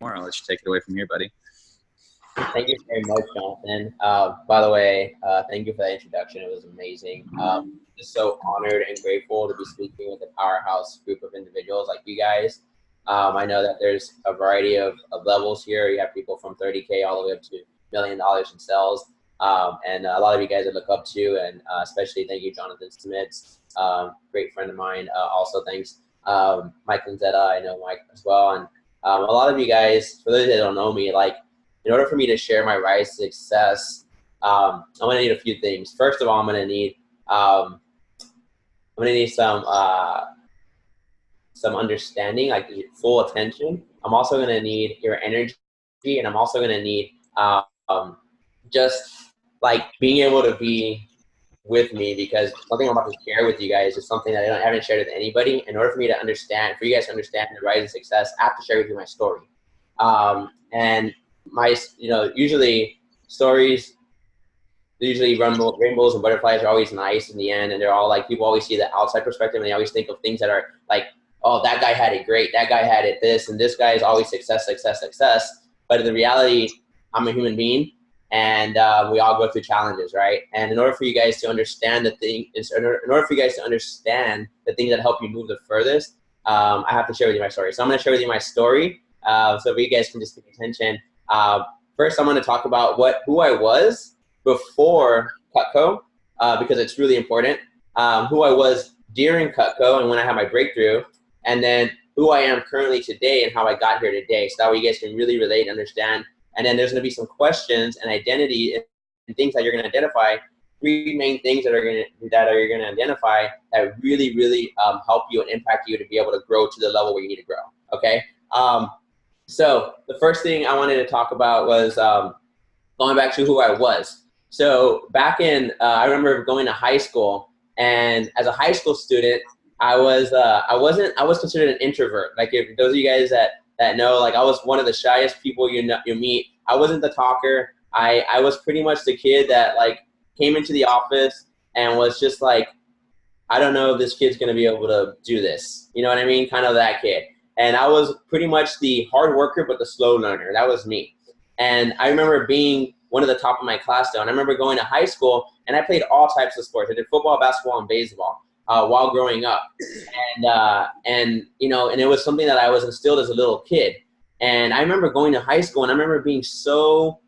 I'll let you take it away from here, buddy. Thank you very much, Jonathan. By the way, thank you for that introduction. It was amazing. Just so honored and grateful to be speaking with a powerhouse group of individuals like you guys. I know that there's a variety of levels here. You have people from 30K all the way up to $1 million in sales. And a lot of you guys I look up to, and especially thank you, Jonathan Smits, great friend of mine. Also, thanks, Mike Lanzetta. I know Mike as well. And a lot of you guys, for those that don't know me, like, in order for me to share my rise to success, I'm gonna need a few things. First of all, I'm gonna need some understanding, like full attention. I'm also gonna need your energy, and I'm also gonna need just like being able to be with me, because something I'm about to share with you guys is something that I haven't shared with anybody. In order for me to understand, for you guys to understand the rise to success, I have to share with you my story. And usually stories, usually rainbows and butterflies are always nice in the end, and they're all like, people always see the outside perspective, and they always think of things that are like, oh, that guy had it great, that guy had it this, and this guy is always success, success, success. But in the reality, I'm a human being, and we all go through challenges, right? And in order for you guys to understand in order for you guys to understand the things that help you move the furthest, I have to share with you my story. So I'm going to share with you my story, so if you guys can just pay attention. First, I'm going to talk about who I was before Cutco, because it's really important. Who I was during Cutco and when I had my breakthrough, and then who I am currently today and how I got here today. So that way you guys can really relate and understand. And then there's going to be some questions and identity and things that you're going to identify. Three main things that you're going to identify that really, really help you and impact you to be able to grow to the level where you need to grow. Okay. So the first thing I wanted to talk about was going back to who I was. So back in, I remember going to high school, and as a high school student, I was considered an introvert. Like, if those of you guys that know, like, I was one of the shyest people you meet. I wasn't the talker. I was pretty much the kid that like came into the office and was just like, I don't know if this kid's gonna be able to do this. You know what I mean? Kind of that kid. And I was pretty much the hard worker, but the slow learner. That was me. And I remember being one of the top of my class though. And I remember going to high school, and I played all types of sports. I did football, basketball, and baseball while growing up. And it was something that I was instilled as a little kid. And I remember going to high school, and I remember being so,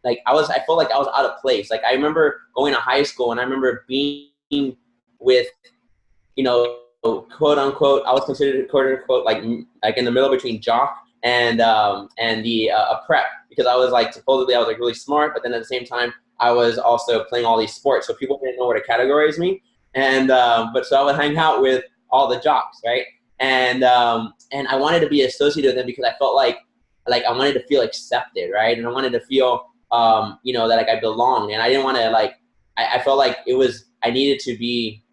like, I felt like I was out of place. Like, I remember going to high school, and I remember being with, quote unquote, I was considered quote unquote like in the middle between jock and the prep, because I was like, supposedly I was like really smart, but then at the same time I was also playing all these sports, so people didn't know where to categorize me. And but so I would hang out with all the jocks, right? And I wanted to be associated with them because I felt like I wanted to feel accepted, right? And I wanted to feel that like I belonged, and I didn't want to like I felt like I needed to be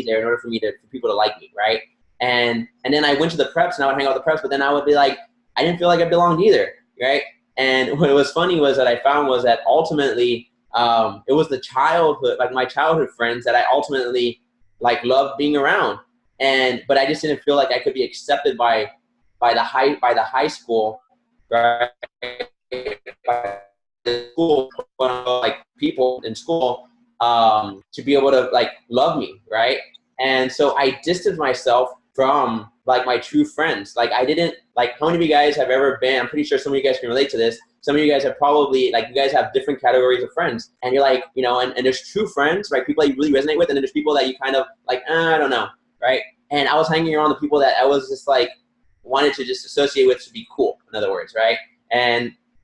there in order for people to like me, right? And then I went to the preps, and I would hang out with the preps, but then I would be like, I didn't feel like I belonged either, right? And what was funny was that I found was that ultimately it was the childhood, like my childhood friends, that I ultimately like loved being around, but I just didn't feel like I could be accepted by the high school, right? By the school, like people in school, to be able to like love me, right? And so I distanced myself from like my true friends. Like, I didn't, like, how many of you guys have ever been, I'm pretty sure some of you guys can relate to this, some of you guys have probably, like, you guys have different categories of friends, and you're like, and there's true friends, right? People that you really resonate with, and then there's people that you kind of like, I don't know, right? And I was hanging around the people that I was just like wanted to just associate with to be cool, in other words, right?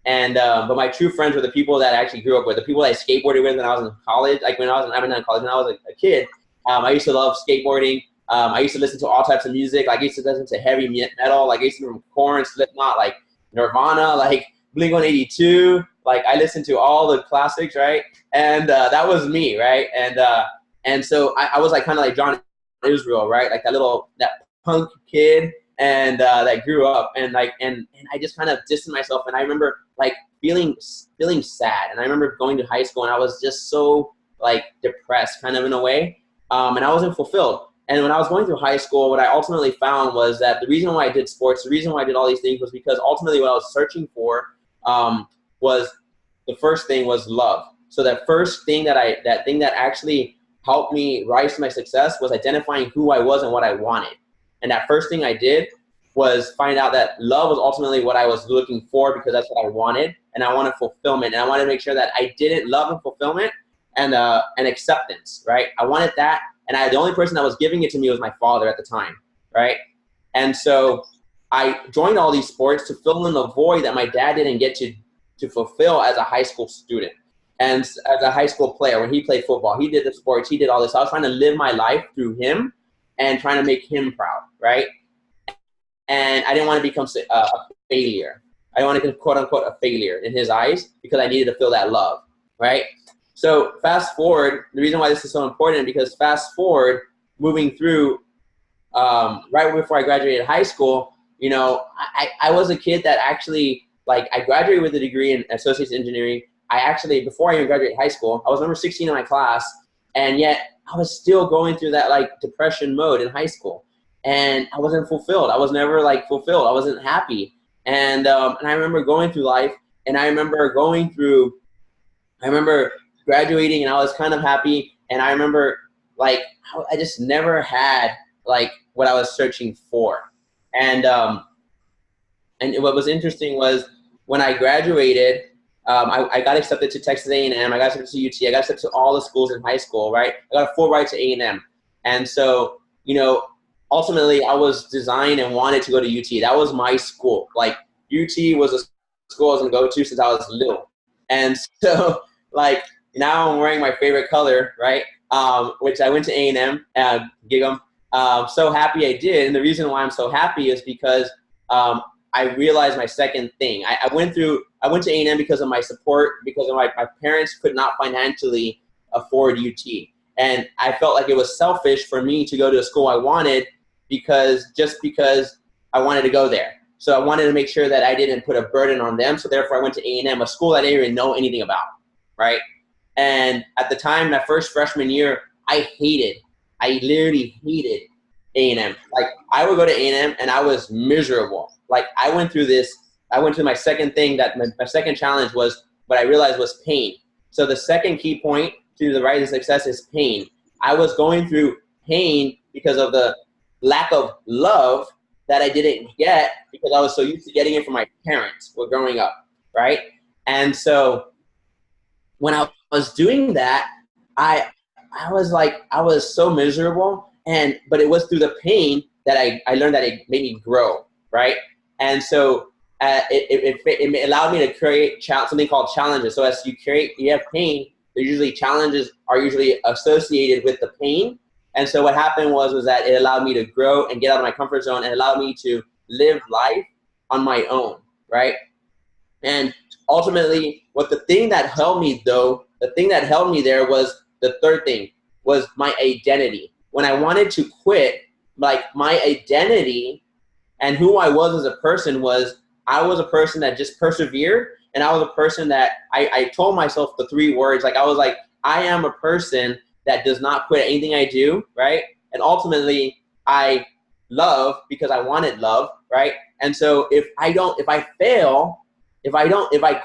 But my true friends were the people that I actually grew up with, the people that I skateboarded with when I was in college. Like, when I was a kid, I used to love skateboarding. I used to listen to all types of music. Like, I used to listen to heavy metal. Like, I used to listen to Korn, Slipknot, like Nirvana, like Blink-182. Like, I listened to all the classics, right? And that was me, right? And so I was like kind of like John Israel, right? Like that punk kid, and that grew up, and I just kind of distanced myself. And I remember like feeling sad. And I remember going to high school, and I was just so like depressed, kind of, in a way, and I wasn't fulfilled. And when I was going through high school, what I ultimately found was that the reason why I did sports, the reason why I did all these things was because ultimately what I was searching for was the first thing was love. So that first thing that thing that actually helped me rise to my success was identifying who I was and what I wanted. And that first thing I did was find out that love was ultimately what I was looking for, because that's what I wanted, and I wanted fulfillment, and I wanted to make sure that I didn't love and fulfillment and acceptance, right? I wanted that, and the only person that was giving it to me was my father at the time, right? And so I joined all these sports to fill in the void that my dad didn't get to fulfill as a high school student. And as a high school player, when he played football, he did the sports, he did all this. So I was trying to live my life through him and trying to make him proud, right? And I didn't want to become a failure. I didn't want to be, quote unquote, a failure in his eyes, because I needed to feel that love, right? So fast forward, the reason why this is so important, because fast forward, moving through right before I graduated high school, you know, I was a kid that actually, like, I graduated with a degree in associates engineering. I actually, before I even graduated high school, I was number 16 in my class, and yet I was still going through that, like, depression mode in high school. And I wasn't fulfilled. I was never, like, fulfilled. I wasn't happy. And I remember going through life, and I remember graduating, and I was kind of happy. And I remember, like, I just never had, like, what I was searching for. And what was interesting was when I graduated, I got accepted to Texas A&M. I got accepted to UT. I got accepted to all the schools in high school, right? I got a full ride to A&M. And so, you know, ultimately, I was designed and wanted to go to UT. That was my school. Like, UT was a school I was going to go to since I was little. And so, like, now I'm wearing my favorite color, right? Which I went to A&M, gig 'em. So happy I did. And the reason why I'm so happy is because I realized my second thing. I went to A&M because of my support, because of my parents could not financially afford UT. And I felt like it was selfish for me to go to a school I wanted because I wanted to go there. So I wanted to make sure that I didn't put a burden on them. So therefore I went to A&M, a school I didn't even know anything about, right? And at the time, that first freshman year, I literally hated A&M. Like, I would go to A&M and I was miserable. Like, I went through my second thing, that my second challenge was, what I realized was pain. So the second key point to the rise to success is pain. I was going through pain because of the lack of love that I didn't get, because I was so used to getting it from my parents while growing up, right? And so when I was doing that, I was so miserable, but it was through the pain that I learned that it made me grow, right? And so it allowed me to create something called challenges. So as you have pain, challenges are usually associated with the pain. And so what happened was that it allowed me to grow and get out of my comfort zone, and allowed me to live life on my own, right? And ultimately, the thing that held me there was the third thing, was my identity. When I wanted to quit, like, my identity and who I was as a person I was a person that just persevered, and I was a person that I told myself the 3 words. Like, I was like, I am a person that does not quit anything I do, right? And ultimately, I love because I wanted love, right? And so if I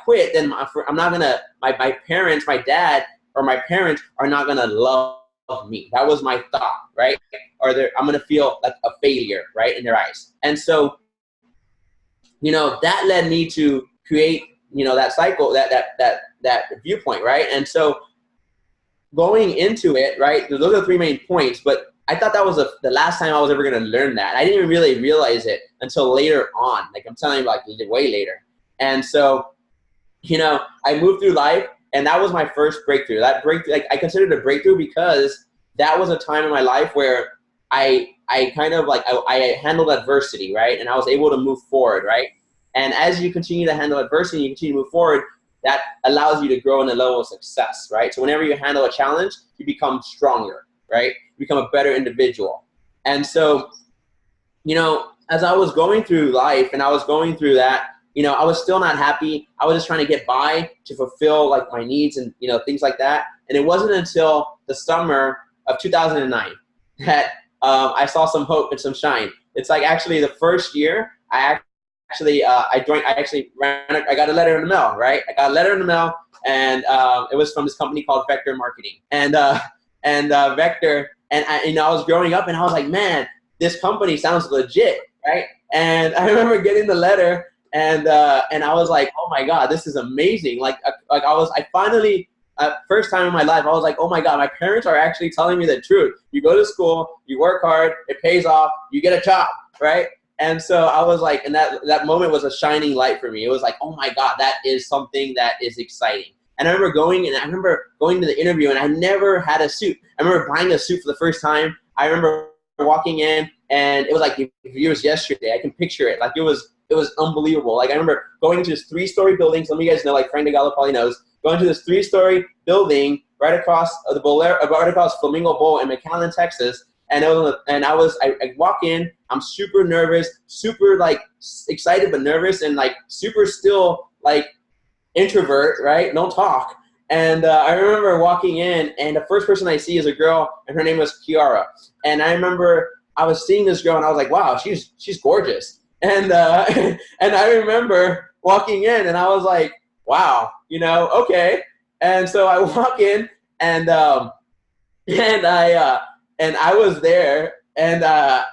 quit, then I'm not gonna, my parents, my dad or my parents are not gonna love me. That was my thought, right? Or I'm gonna feel like a failure, right, in their eyes. And so, you know, that led me to create, you know, that cycle, that viewpoint, right? And so going into it, right, those are the 3 main points, but I thought that was the last time I was ever going to learn that. I didn't even really realize it until later on. Like, I'm telling you, like, way later. And so, you know, I moved through life, and that was my first breakthrough. That breakthrough, like, I considered it a breakthrough because that was a time in my life where I kind of, like, I handled adversity, right? And I was able to move forward, right? And as you continue to handle adversity, you continue to move forward, that allows you to grow in a level of success, right? So whenever you handle a challenge, you become stronger, right? You become a better individual. And so, you know, as I was going through life and I was going through that, you know, I was still not happy. I was just trying to get by to fulfill, like, my needs and, you know, things like that. And it wasn't until the summer of 2009 that I saw some hope and some shine. It's like actually the first year I got a letter in the mail, right? I got a letter in the mail, and it was from this company called Vector Marketing. And Vector, and I was growing up, and I was like, man, this company sounds legit, right? And I remember getting the letter, and I was like, oh my God, this is amazing. I finally, first time in my life, I was like, oh my God, my parents are actually telling me the truth. You go to school, you work hard, it pays off, you get a job, right? And so I was like, and that moment was a shining light for me. It was like, oh my God, that is something that is exciting. And I remember going to the interview, and I never had a suit. I remember buying a suit for the first time. I remember walking in, and it was like, it was yesterday. I can picture it. Like it was unbelievable. Like I remember going to this 3-story building. Some of you guys know, like Frank DeGallo probably knows, going to this 3-story building right across Flamingo Bowl in McAllen, Texas. And I walk in, I'm super nervous, super like excited but nervous, and like super still like introvert, right? Don't talk. And I remember walking in, and the first person I see is a girl, and her name was Kiara. And I remember I was seeing this girl, and I was like, wow, she's gorgeous. And and I remember walking in, and I was like, wow, okay. And so I walk in, and I was there, and I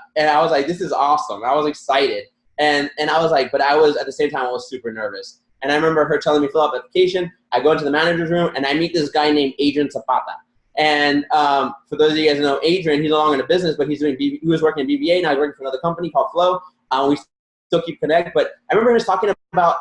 was like, this is awesome. I was excited, and I was like, but I was at the same time I was super nervous. And I remember her telling me fill out the application. I go into the manager's room, and I meet this guy named Adrian Zapata. And for those of you guys who know Adrian, he's no longer in the business, but he was working at BBA. Now he's working for another company called Flow. We still keep connect. But I remember him talking about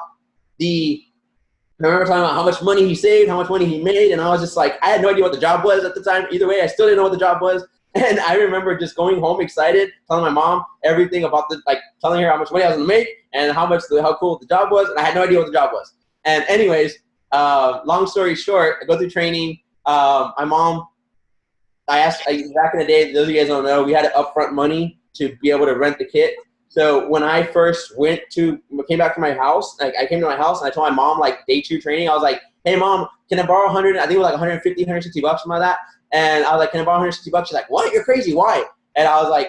how much money he saved, how much money he made, and I was just like, I had no idea what the job was at the time. Either way, I still didn't know what the job was. And I remember just going home excited, telling my mom everything about telling her how much money I was gonna make and how cool the job was, and I had no idea what the job was. And anyways, long story short, I go through training. My mom, back in the day, those of you guys don't know, we had upfront money to be able to rent the kit. So when I first came back to my house, I came to my house and I told my mom, day 2 training, I was like, hey mom, can I borrow 100? I think it was like 150, 160 bucks, something like that. And I was like, can I borrow 160 bucks? She's like, what? You're crazy. Why? And I was like,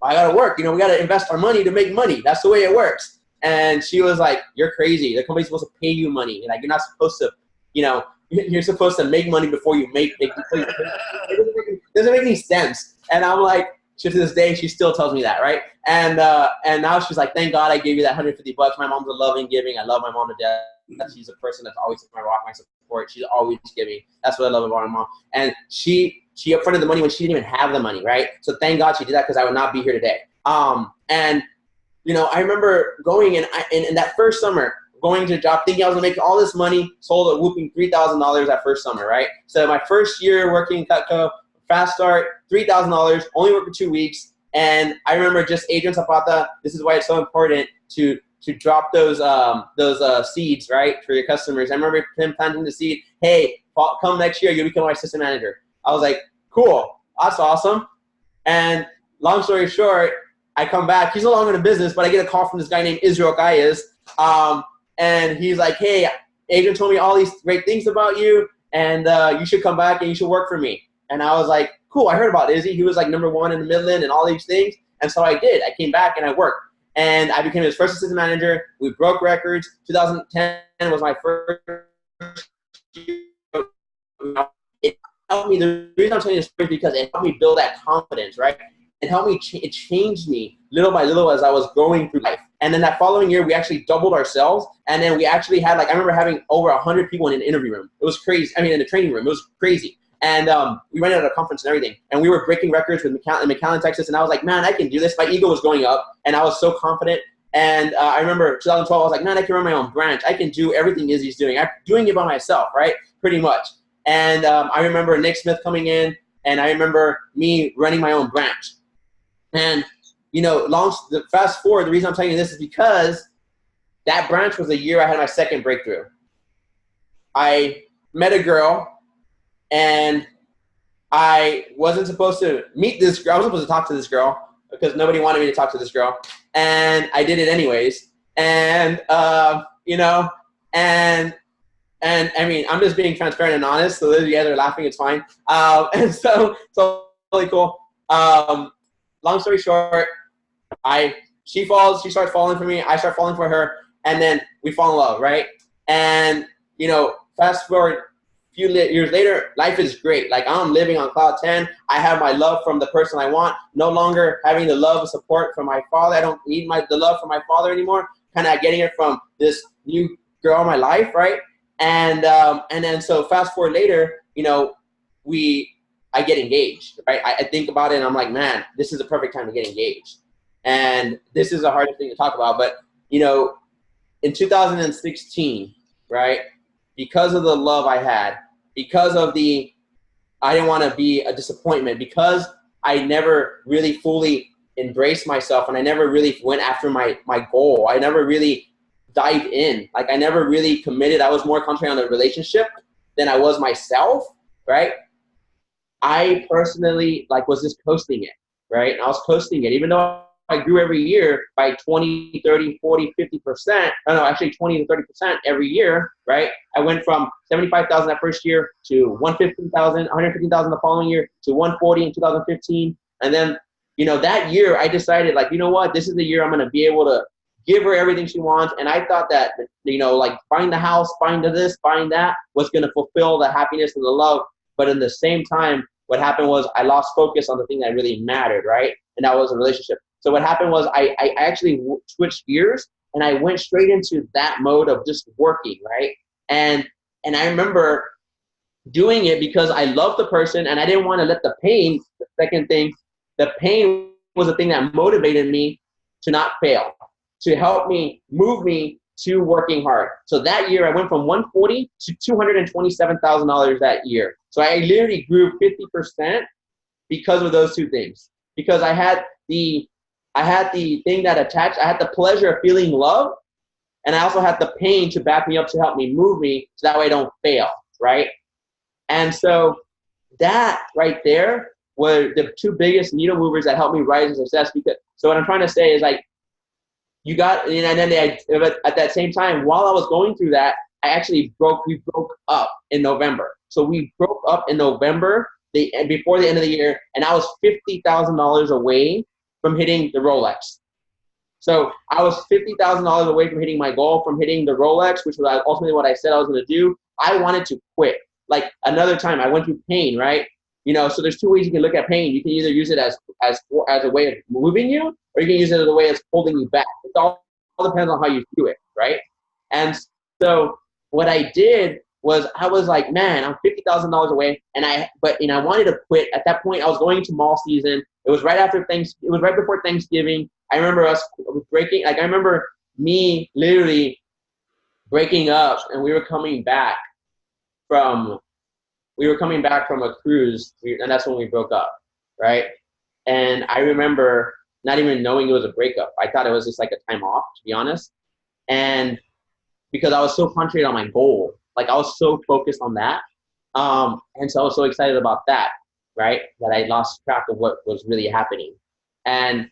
I gotta work. We gotta invest our money to make money. That's the way it works. And she was like, you're crazy. The company's supposed to pay you money. You're not supposed to, you're supposed to make money before you make it. It doesn't make any sense. And I'm like, to this day, she still tells me that, right? And now she's like, thank God I gave you that 150 bucks. My mom's a loving giving. I love my mom to death. She's a person that's always my rock, my support. She's always giving. That's what I love about my mom. And she upfronted the money when she didn't even have the money, right? So thank God she did that, because I would not be here today. And I remember going in that first summer, going to a job, thinking I was gonna make all this money, sold a whooping $3,000 that first summer, right? So my first year working in Cutco, fast start, $3,000, only worked for 2 weeks. And I remember just Adrian Zapata, this is why it's so important to drop those seeds, right, for your customers. I remember him planting the seed, hey, come next year, you'll become my assistant manager. I was like, cool, that's awesome. And long story short, I come back. He's no longer in the business, but I get a call from this guy named Israel Gaius. And he's like, hey, Adrian told me all these great things about you, and you should come back and you should work for me. And I was like, cool, I heard about Izzy. He was like #1 in the Midland and all these things. And so I did. I came back and I worked. And I became his first assistant manager. We broke records. 2010 was my first year. It helped me. The reason I'm telling you this story is because it helped me build that confidence, right? It helped me. It changed me little by little as I was going through life. And then that following year, we actually doubled ourselves. And then we actually had, I remember having over 100 people in an interview room. It was crazy. I mean, in the training room. It was crazy. And we went out at a conference and everything. And we were breaking records with McAllen, Texas. And I was like, man, I can do this. My ego was going up. And I was so confident. And I remember 2012, I was like, man, I can run my own branch. I can do everything Izzy's doing. I'm doing it by myself, right? Pretty much. And I remember Nick Smith coming in. And I remember me running my own branch. And, fast forward, the reason I'm telling you this is because that branch was the year I had my second breakthrough. I met a girl. And I wasn't supposed to meet this girl. I wasn't supposed to talk to this girl because nobody wanted me to talk to this girl. And I did it anyways. And, and I mean, I'm just being transparent and honest. So those of you guys are laughing, it's fine. And so really cool. long story short, she starts falling for me, I start falling for her, and then we fall in love, right? And, you know, fast forward a few years later, life is great. Like, I'm living on cloud 10. I have my love from the person I want, no longer having the love and support from my father. I don't need the love from my father anymore, kind of getting it from this new girl in my life, right? And then so fast forward later, you know, I get engaged, right? I think about it and I'm like, man, this is the perfect time to get engaged. And this is the hardest thing to talk about, but, you know, in 2016, right, because of the love I had, because of I didn't want to be a disappointment, because I never really fully embraced myself and I never really went after my goal. I never really dived in. Like, I never really committed. I was more concentrated on the relationship than I was myself, right? I personally, like, was just coasting it, right? And I was coasting it, even though I grew every year by 20, 30, 40, 50%. No, actually 20 to 30% every year, right? I went from 75,000 that first year to 115,000 the following year to 140 in 2015. And then, you know, that year I decided, like, you know what? This is the year I'm going to be able to give her everything she wants. And I thought that, you know, like, buying the house, buying this, buying that was going to fulfill the happiness and the love. But in the same time, what happened was I lost focus on the thing that really mattered, right? And that was a relationship. So what happened was I actually switched gears and I went straight into that mode of just working, right? And I remember doing it because I loved the person and I didn't want to let the pain, the second thing, the pain was the thing that motivated me to not fail, to help me, move me to working hard. So that year I went from 140 to $227,000 that year. So I literally grew 50% because of those two things. Because I had the thing that attached, I had the pleasure of feeling love, and I also had the pain to back me up to help me move me so that way I don't fail, right? And so that right there were the two biggest needle movers that helped me rise to success. Because, so what I'm trying to say is, like, you got, and then at that same time, while I was going through that, we broke up in November. So we broke up in November, before the end of the year, and I was $50,000 away from hitting the Rolex. So I was $50,000 away from hitting my goal, from hitting the Rolex, which was ultimately what I said I was going to do. I wanted to quit. Like, another time I went through pain, right? You know, so there's two ways you can look at pain. You can either use it as a way of moving you, or you can use it as a way of holding you back. It all depends on how you view it, right? And so what I did was, I was like, man, I'm $50,000 away, and I wanted to quit. At that point, I was going into mall season. It was right before Thanksgiving. I remember us breaking. Like, I remember me literally breaking up, and we were coming back from a cruise, and that's when we broke up, right? And I remember not even knowing it was a breakup. I thought it was just like a time off, to be honest. And because I was so concentrated on my goal, like, I was so focused on that, and so I was so excited about that, right, that I lost track of what was really happening. And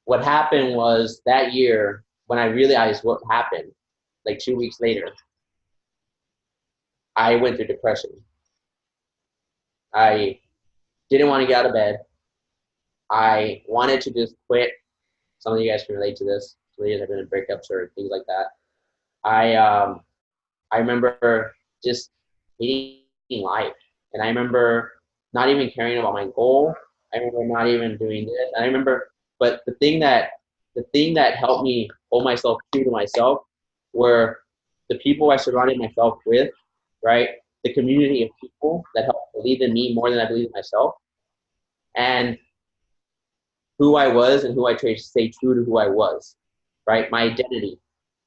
what happened was, that year, when I realized what happened, like 2 weeks later, I went through depression. I didn't want to get out of bed. I wanted to just quit. Some of you guys can relate to this. Some of you guys have been in breakups or things like that. I remember just hating life. And I remember not even caring about my goal. I remember not even doing this. And I remember, but the thing that helped me hold myself true to myself were the people I surrounded myself with, right? The community of people that helped believe in me more than I believed in myself. And who I was and who I tried to stay true to who I was, right? My identity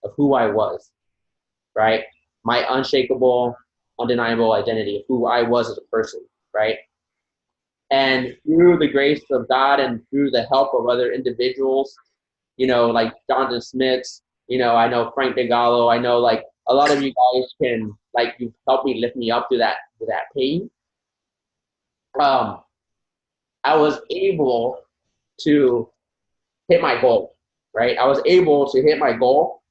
of who I was, right? My unshakable, undeniable identity of who I was as a person, right? And through the grace of God and through the help of other individuals, you know, like Jonathan Smiths, you know, I know Frank DeGallo, I know, like, a lot of you guys can, like, you helped me lift me up through that pain. I was able to hit my goal, right? I was able to hit my goal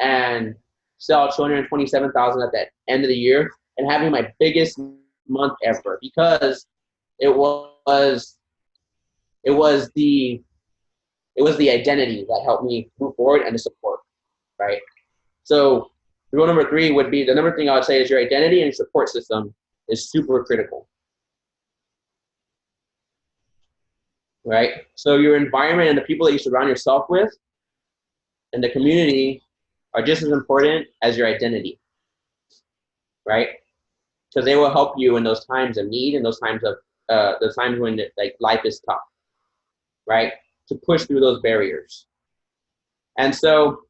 and sell 227,000 at the end of the year, and having my biggest month ever, because it was It was the identity that helped me move forward and the support, right? So rule number 3 would be, the number thing I would say is your identity and support system is super critical, right? So your environment and the people that you surround yourself with and the community are just as important as your identity, right? Because they will help you in those times of need and those times when like life is tough, right? To push through those barriers. And so,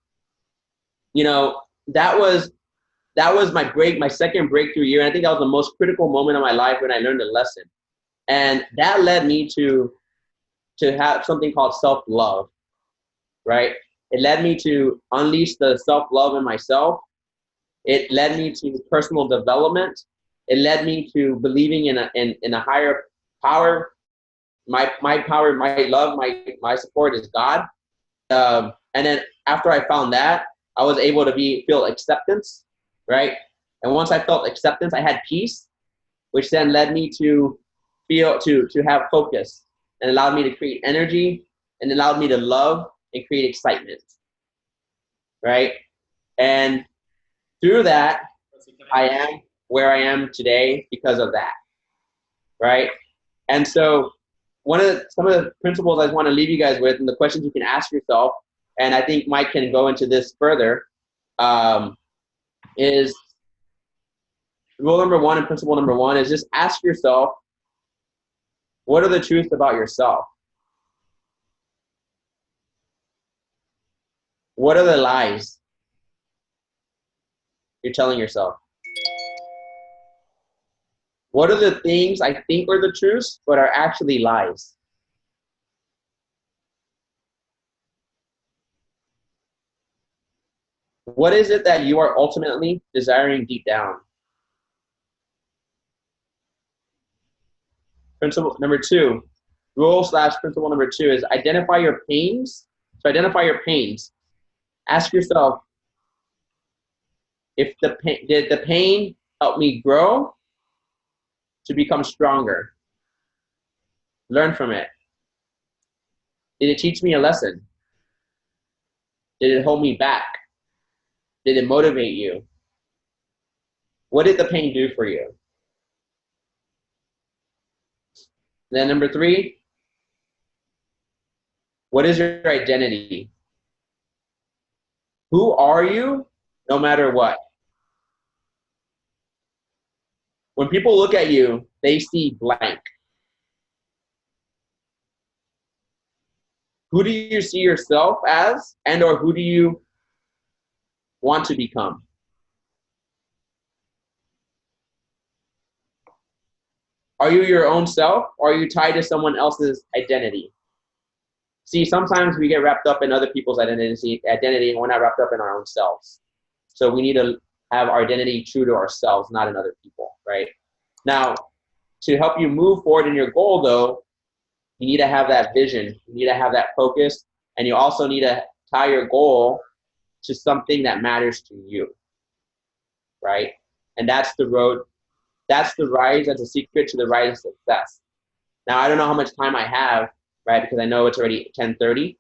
you know, that was my second breakthrough year. And I think that was the most critical moment of my life when I learned a lesson. And that led me to have something called self-love, right? It led me to unleash the self-love in myself. It led me to personal development. It led me to believing in a higher power. My power, my love, my support is God. And then after I found that, I was able to feel acceptance, right? And once I felt acceptance, I had peace, which then led me to have focus and allowed me to create energy and allowed me to love and create excitement, right? And through that, I am where I am today because of that, right? And so some of the principles I want to leave you guys with and the questions you can ask yourself, and I think Mike can go into this further, is rule number 1 and principle number 1 is just ask yourself, what are the truths about yourself? What are the lies you're telling yourself? What are the things I think are the truths but are actually lies? What is it that you are ultimately desiring deep down? Principle number 2, principle number 2 is identify your pains. So identify your pains. Ask yourself, did the pain help me grow to become stronger? Learn from it. Did it teach me a lesson? Did it hold me back? Did it motivate you? What did the pain do for you? Then number 3, what is your identity? Who are you no matter what? When people look at you, they see blank. Who do you see yourself as, and or who do you want to become? Are you your own self, or are you tied to someone else's identity? See, sometimes we get wrapped up in other people's identity, and we're not wrapped up in our own selves. So we need to have our identity true to ourselves, not in other people, right? Now, to help you move forward in your goal, though, you need to have that vision. You need to have that focus, and you also need to tie your goal to something that matters to you, right? And that's the road. That's the rise. That's the secret to the rise of success. Now, I don't know how much time I have, right? Because I know it's already 10:30.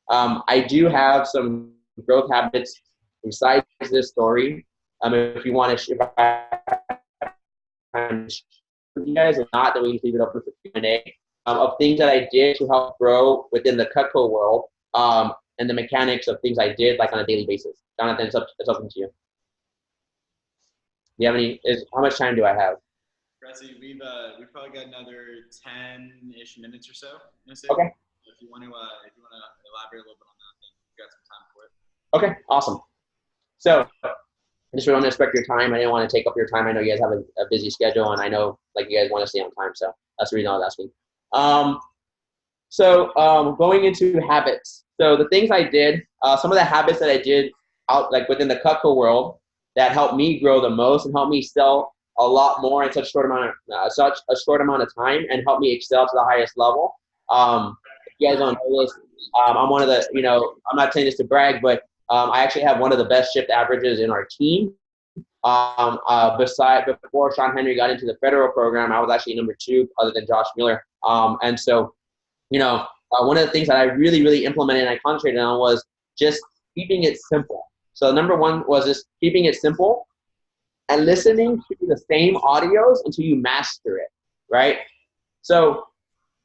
I do have some growth habits besides this story. If you want to share with you guys, if not, then we can leave it open for Q&A. Of things that I did to help grow within the Cutco world, and the mechanics of things I did like on a daily basis. Jonathan, it's open to you. Do you have how much time do I have? Presey, we've probably got another 10-ish minutes or so. Okay. If you want to elaborate a little bit on that, then we've got some time for it. Okay, awesome. So I just want to respect your time. I didn't want to take up your time. I know you guys have a busy schedule, and I know like you guys want to stay on time, so that's the reason I was asking. Going into habits. So the things I did, some of the habits that I did out like within the Cutco world that helped me grow the most and helped me sell a lot more in such a short amount of time and helped me excel to the highest level. If you guys don't know this, I'm one of the, I'm not saying this to brag, but I actually have one of the best shift averages in our team. Before Sean Henry got into the federal program, I was actually number 2 other than Josh Mueller. And so one of the things that I really, really implemented and I concentrated on was just keeping it simple. So number one was just keeping it simple and listening to the same audios until you master it, right? So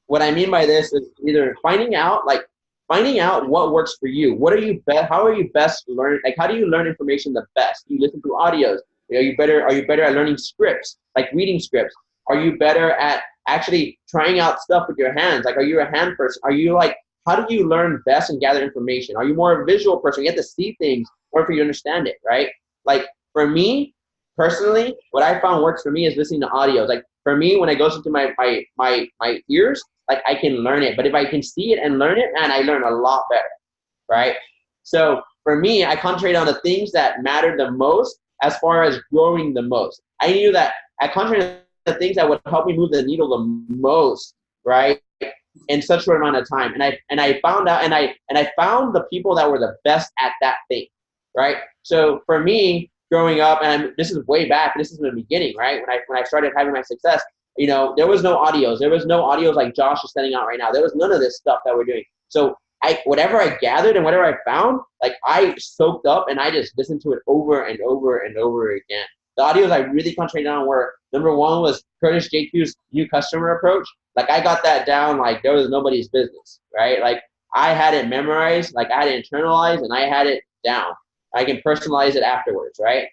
what I mean by this is either finding out what works for you. How are you best learn? Like, how do you learn information the best? You listen to audios. Are you better at learning scripts, like reading scripts? Are you better at actually trying out stuff with your hands? Like, are you a hand person? Are you like, how do you learn best and gather information? Are you more a visual person? You have to see things or if you understand it, right? Like for me, personally, what I found works for me is listening to audios. Like for me, when I go into my ears, like I can learn it. But if I can see it and learn it, man, I learn a lot better, right? So for me, I concentrate on the things that matter the most as far as growing the most. I knew that I concentrated on the things that would help me move the needle the most, right? In such a short amount of time. And I found out and I found the people that were the best at that thing, right? So for me, growing up, and this is way back, this is in the beginning, right? When I started having my success, there was no audios. There was no audios like Josh is sending out right now. There was none of this stuff that we're doing. So whatever I gathered and whatever I found, like I soaked up and I just listened to it over and over and over again. The audios I really concentrated on were, number one was Curtis JQ's new customer approach. Like I got that down like there was nobody's business, right? Like I had it memorized, like I had it internalized, and I had it down. I can personalize it afterwards, right?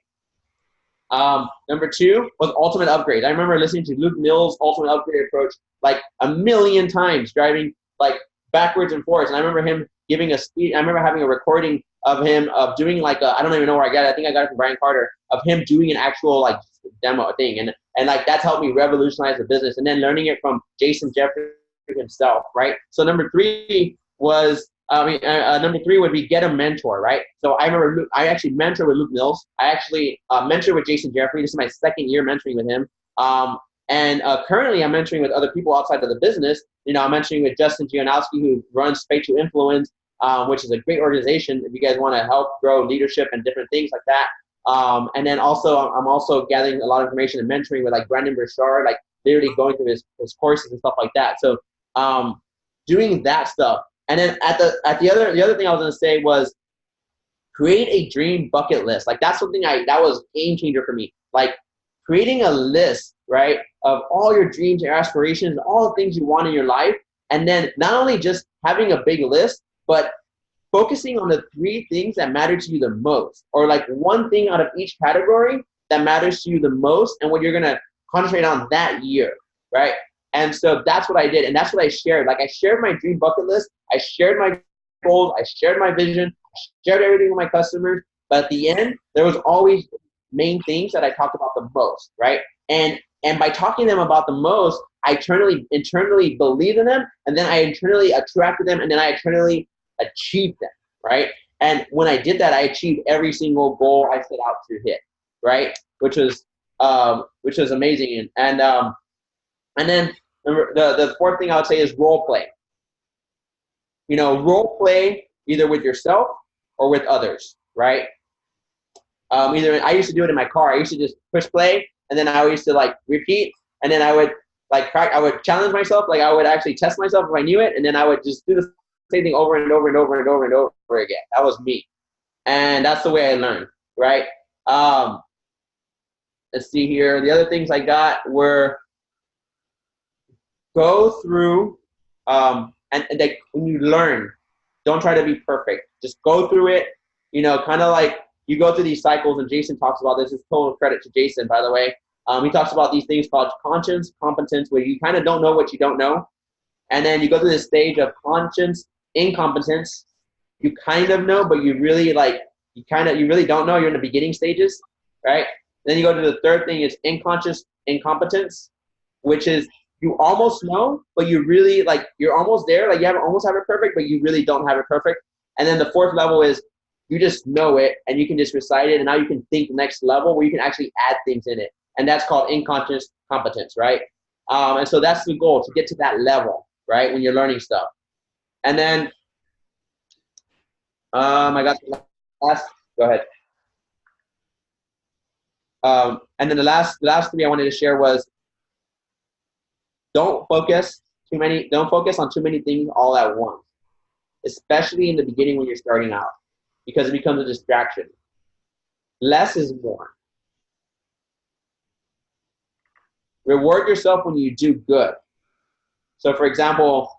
Number two was ultimate upgrade. I remember listening to Luke Mills' ultimate upgrade approach like a million times, driving like backwards and forwards. And I remember him giving a speech. I remember having a recording of him of doing like I don't even know where I got it. I think I got it from Brian Carter, of him doing an actual like demo thing. And like that's helped me revolutionize the business. And then learning it from Jason Jeffrey himself, right? So number three was number three would be get a mentor, right? So I remember I actually mentored with Luke Mills. I actually mentored with Jason Jeffrey. This is my second year mentoring with him. And currently I'm mentoring with other people outside of the business. I'm mentoring with Justin Gianowski, who runs Space to Influence, which is a great organization if you guys want to help grow leadership and different things like that. And then also I'm also gathering a lot of information and mentoring with like Brandon Burchard, like literally going through his courses and stuff like that. So doing that stuff. And then the other thing I was gonna say was create a dream bucket list. Like that's something that was game changer for me. Like creating a list, right, of all your dreams, your aspirations, all the things you want in your life, and then not only just having a big list, but focusing on the three things that matter to you the most, or like one thing out of each category that matters to you the most, and what you're gonna concentrate on that year, right? And so that's what I did, and that's what I shared. Like I shared my dream bucket list, I shared my goals, I shared my vision, I shared everything with my customers. But at the end, there was always main things that I talked about the most, right? And by talking to them about the most, I internally believed in them, and then I internally attracted them, and then I internally achieved them, right? And when I did that, I achieved every single goal I set out to hit, right? Which was amazing. And then the fourth thing I would say is role play. Role play either with yourself or with others, right? Either I used to do it in my car. I used to just push play, and then I used to like repeat, and then I would I would challenge myself. Like I would actually test myself if I knew it, and then I would just do the same thing over and over and over and over and over again. That was me, and that's the way I learned, right? Let's see here. The other things I got were go through and like when you learn, don't try to be perfect. Just go through it. Kind of like you go through these cycles, and Jason talks about this. Is total credit to Jason, by the way. He talks about these things called conscience, competence, where you kind of don't know what you don't know. And then you go through this stage of conscience, incompetence. You kind of know, but you really you really don't know. You're in the beginning stages, right? Then you go to the third thing is unconscious incompetence, which is you almost know, but you really you're almost there. Like you almost have it perfect, but you really don't have it perfect. And then the fourth level is you just know it and you can just recite it, and now you can think next level where you can actually add things in it. And that's called unconscious competence, right? And so that's the goal, to get to that level, right, when you're learning stuff. And then I got the last, go ahead. And then the last three I wanted to share was don't focus Don't focus on too many things all at once, especially in the beginning when you're starting out, because it becomes a distraction. Less is more. Reward yourself when you do good. So for example,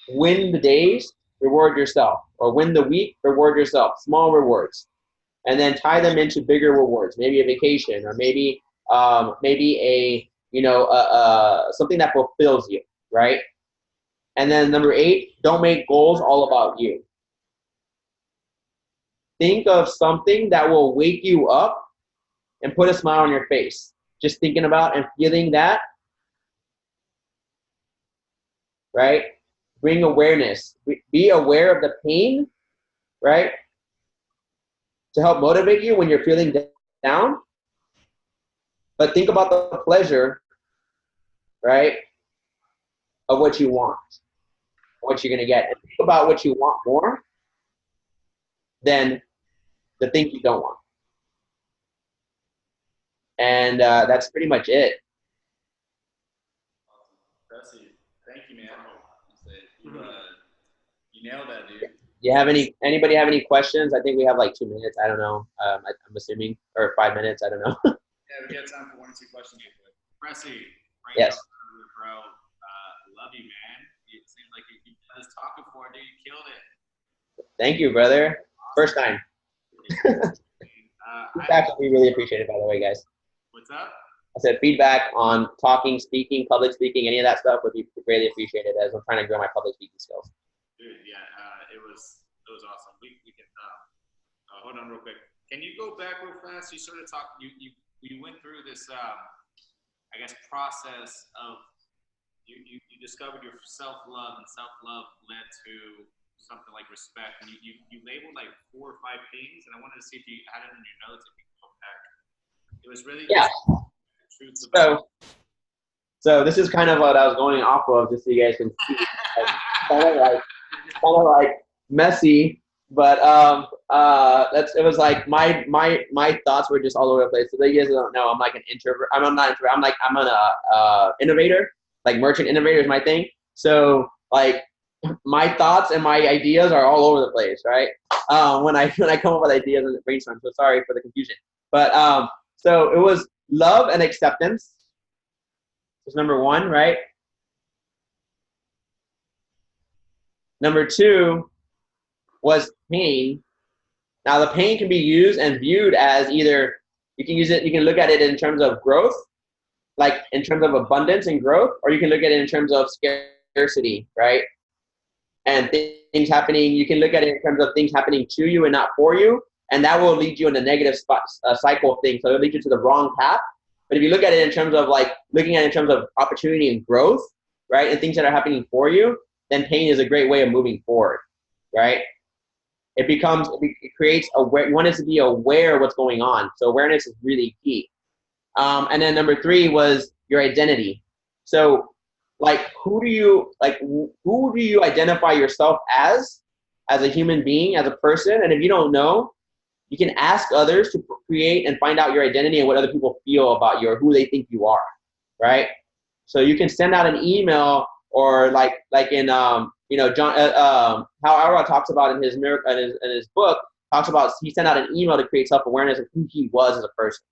win the days, reward yourself, or win the week, reward yourself. Small rewards, and then tie them into bigger rewards. Maybe a vacation, or maybe a something that fulfills you, right? And then number 8, don't make goals all about you. Think of something that will wake you up and put a smile on your face. Just thinking about and feeling that, right? Bring awareness. Be aware of the pain, right? To help motivate you when you're feeling down. But think about the pleasure, right, of what you want, what you're going to get. And think about what you want more than the thing you don't want. And that's pretty much it. Presey, thank you, man. You nailed that, dude. Anybody have any questions? I think we have like 2 minutes. I don't know. I'm assuming, or 5 minutes. I don't know. Yeah, we got time for 1 or 2 questions. Presey, yes. Bro, love you, man. It seems like you done this talking for, dude. You killed it. Thank you, brother. Awesome. First time. Feedback we really appreciate it, by the way, guys. What's up? I said feedback on talking, speaking, public speaking, any of that stuff would be greatly appreciated as I'm trying to grow my public speaking skills. Dude, yeah, it was awesome. We can hold on real quick. Can you go back real fast? You sort of talked. You went through this, I guess, process of you discovered your self-love, and self-love led to something like respect. And you labeled like 4 or 5 things, and I wanted to see if you had it in your notes if you could go back. It was really truth about. So this is kind of what I was going off of, just so you guys can see. kind of like messy, but it was like my thoughts were just all over the place. So you guys don't know, I'm like an introvert. I'm not introvert. I'm an innovator. Like merchant innovator is my thing. So like my thoughts and my ideas are all over the place, right? When I come up with ideas in the brainstorm. So sorry for the confusion. But so it was love and acceptance. Was number 1, right? Number 2 was pain. Now the pain can be used and viewed as either you can look at it in terms of growth, like in terms of abundance and growth, or you can look at it in terms of scarcity, right? And things happening, you can look at it in terms of things happening to you and not for you, and that will lead you in a negative cycle of things. So it'll lead you to the wrong path. But if you look at it in terms of looking at it in terms of opportunity and growth, right, and things that are happening for you, then pain is a great way of moving forward, right? It creates you want us to be aware of what's going on. So awareness is really key. And then number 3 was your identity. So who do you identify yourself as a human being, as a person? And if you don't know, you can ask others to create and find out your identity and what other people feel about you or who they think you are, right? So you can send out an email, or like in John how Ara talks about in his book, talks about he sent out an email to create self-awareness of who he was as a person,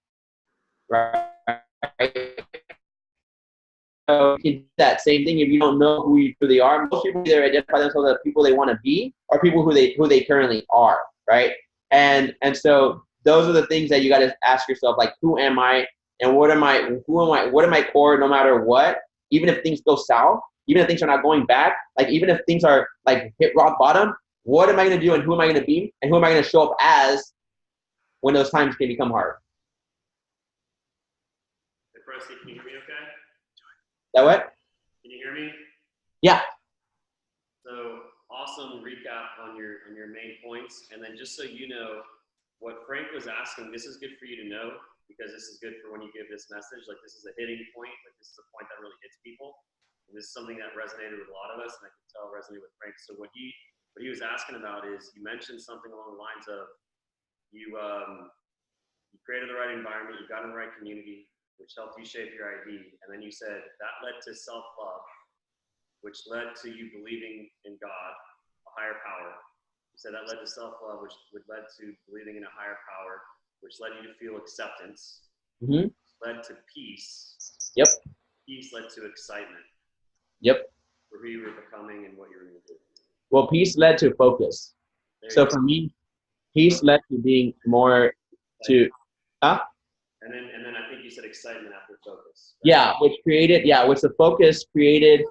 right? So you can do that same thing if you don't know who you truly are. Most people either identify themselves as people they want to be or people who they currently are, right? And so those are the things that you got to ask yourself, like, who am I, and what am I core, no matter what, even if things go south, even if things are not going back, like even if things are like hit rock bottom, what am I going to do, and who am I going to be, and who am I going to show up as when those times can become hard? Hey, Presey, can you hear me okay? That what? Can you hear me? Yeah. So awesome recap on your main points. And then just so you know, what Frank was asking, this is good for you to know, because this is good for when you give this message. Like, this is a hitting point. Like, this is a point that really hits people. And this is something that resonated with a lot of us, and I can tell resonated with Frank. So what he was asking about is, you mentioned something along the lines of you created the right environment, you got in the right community, which helped you shape your ID. And then you said that led to self-love. which led to you believing in God, a higher power. You said that led to self-love, which led to believing in a higher power, which led you to feel acceptance, led to peace. Yep. Peace led to excitement. Yep. For who you were becoming and what you were going to do. Well, peace led to focus. So for me, peace led to being more to, And then I think you said excitement after focus. Right? Yeah, which the focus created,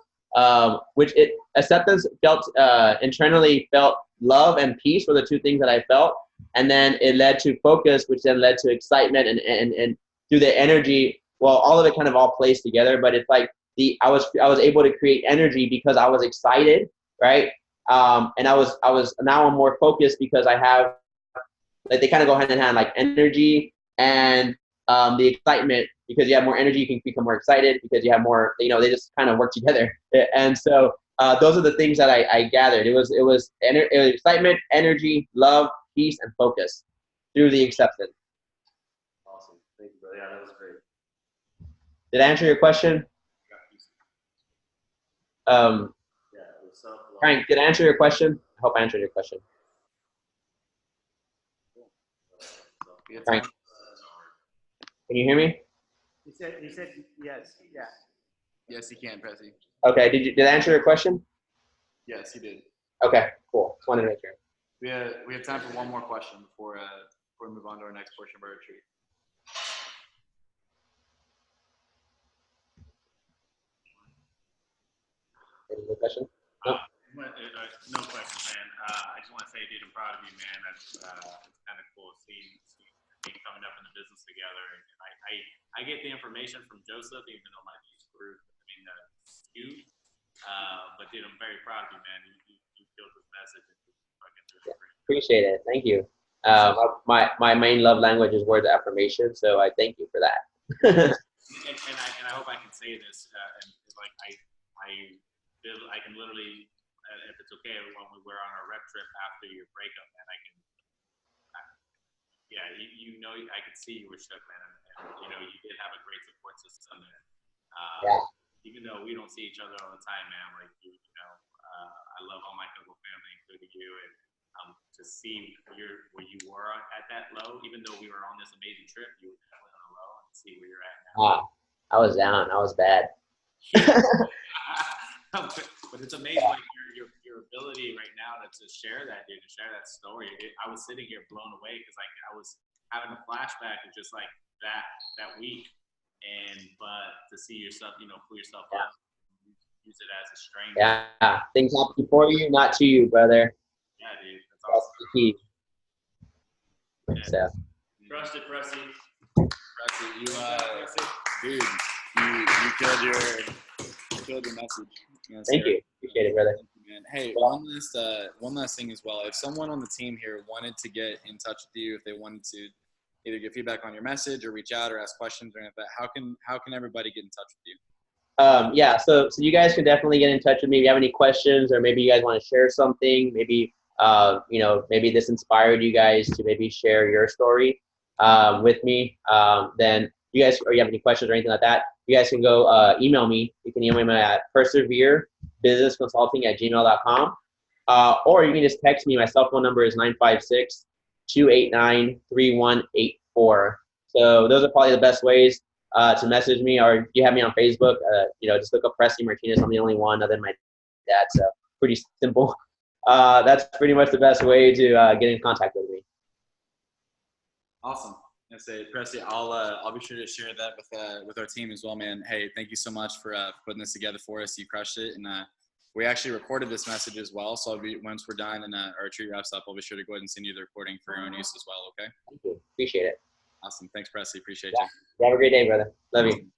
which it acceptance felt internally felt love and peace were the two things that I felt, and then it led to focus, which then led to excitement and through the energy. Well, all of it kind of all plays together, but it's like I was able to create energy because I was excited, right? And I was now I'm more focused because I have, like, they kind of go hand in hand, like energy and the excitement. Because you have more energy, you can become more excited. Because you have more, they just kind of work together. And so those are the things that I gathered. It was excitement, energy, love, peace, and focus through the acceptance. Awesome, thank you, brother. Yeah, that was great. Did I answer your question? Frank, did I answer your question? I hope I answered your question. Frank, can you hear me? He said yes. Yeah. Yes, he can, Presey. Okay. Did I answer your question? Yes, he did. Okay. Cool. Just wanted to make sure. We have time for one more question before we move on to our next portion of our retreat. Any more questions? No questions, man. I just want to say, dude, I'm proud of you, man. It's kind of cool seeing coming up in the business together. And I get the information from Joseph, even though my group, but dude, I'm very proud of you, man. You killed this message. Appreciate it. Thank you. My main love language is words of affirmation, so I thank you for that. and I hope I can say this, and like I can literally, if it's okay, when we were on our rep trip after your breakup, man, I could see you were shook, man, and you did have a great support system there. Even though we don't see each other all the time, man, like I love all my Coco family, including you, and to see where you were at that low, even though we were on this amazing trip, you were definitely on a low, and see where you're at now. I was down. I was bad. But it's amazing, like your ability right now to share that, dude, to share that story. I was sitting here blown away because like I was having a flashback of just like that week, but to see yourself, pull yourself up, use it as a strength. Yeah, things happen for you, not to you, brother. Yeah, dude, that's the key. So. Crushed it, Presey. Dude, you killed your message. Thank you. Appreciate it, brother. Thank you, man. Hey, one last thing as well. If someone on the team here wanted to get in touch with you, if they wanted to either get feedback on your message or reach out or ask questions or anything like that, how can everybody get in touch with you? So you guys can definitely get in touch with me if you have any questions, or maybe you guys want to share something. Maybe maybe this inspired you guys to maybe share your story with me. Then you guys, or you have any questions or anything like that, you guys can go email me. You can email me at perseverebusinessconsulting@gmail.com, or you can just text me. My cell phone number is 956-289-3184. So those are probably the best ways to message me. Or if you have me on Facebook, just look up Presey Martinez. I'm the only one other than my dad, so pretty simple. That's pretty much the best way to get in contact with me. Awesome. I say, Presey, I'll be sure to share that with our team as well, man. Hey, thank you so much for putting this together for us. You crushed it, and we actually recorded this message as well. So once we're done and our retreat wraps up, I'll be sure to go ahead and send you the recording for your own use as well. Okay. Thank you. Appreciate it. Awesome. Thanks, Presey. Appreciate you. Have a great day, brother. Love you.